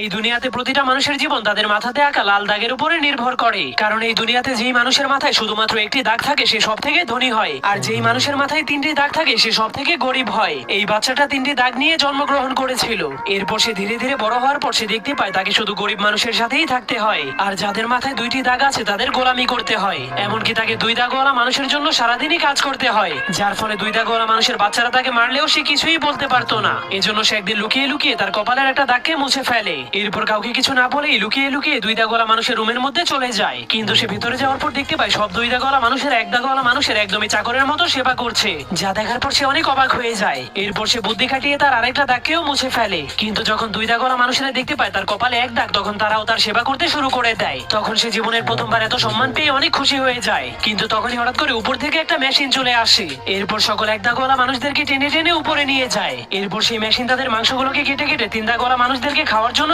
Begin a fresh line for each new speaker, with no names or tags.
এই দুনিয়াতে প্রতিটা মানুষের জীবন তাদের মাথাতে আঁকা লাল দাগের উপরে নির্ভর করে। কারণ এই দুনিয়াতে যেই মানুষের মাথায় শুধুমাত্র একটি দাগ থাকে সে সব থেকে ধনী হয়, আর যেই মানুষের মাথায় তিনটি দাগ থাকে সে সব থেকে গরিব হয়। এই বাচ্চাটা তিনটি দাগ নিয়ে জন্মগ্রহণ করেছিল। এরপর সে ধীরে ধীরে বড় হওয়ার পর সে দেখতে পায় তাকে শুধু গরিব মানুষের সাথেই থাকতে হয়, আর যাদের মাথায় দুইটি দাগ আছে তাদের গোলামি করতে হয়। এমনকি তাকে দুই দাগওয়ালা মানুষের জন্য সারাদিনই কাজ করতে হয়, যার ফলে দুই দাগওয়ালা মানুষের বাচ্চারা তাকে মারলেও সে কিছুই বলতে পারতো না। এজন্য সে একদিন লুকিয়ে লুকিয়ে তার কপালের একটা দাগকে মুছে ফেলে। এরপর কাউকে কিছু না বলেই লুকিয়ে লুকিয়ে দুই দাগওয়ালা মানুষের রুমের মধ্যে চলে যায়। কিন্তু সে ভিতরে যাওয়ার পর দেখতে পায় সব দুই দাগওয়ালা মানুষের এক দাগওয়ালা মানুষের একদমই চাকরের মতো সেবা করছে, যা দেখার পর সে অনেক অবাক হয়ে যায়। এরপর সে বুদ্ধি খাটিয়ে তার আরেকটা দাগকেও মুছে ফেলে। কিন্তু যখন দুই দাগওয়ালা মানুষেরা দেখতে পায় তার কপালে এক দাগ, তখন তারাও তার সেবা করতে শুরু করে দেয়। তখন সে জীবনের প্রথমবার এত সম্মান পেয়ে অনেক খুশি হয়ে যায়। কিন্তু তখনই হঠাৎ করে উপর থেকে একটা মেশিন চলে আসে। এরপর সকল এক দাগওয়ালা মানুষদেরকে টেনে টেনে উপরে নিয়ে যায়। এরপর সেই মেশিন তাদের মাংসগুলোকে কেটে কেটে তিন দাগওয়ালা মানুষদেরকে খাওয়ার জন্য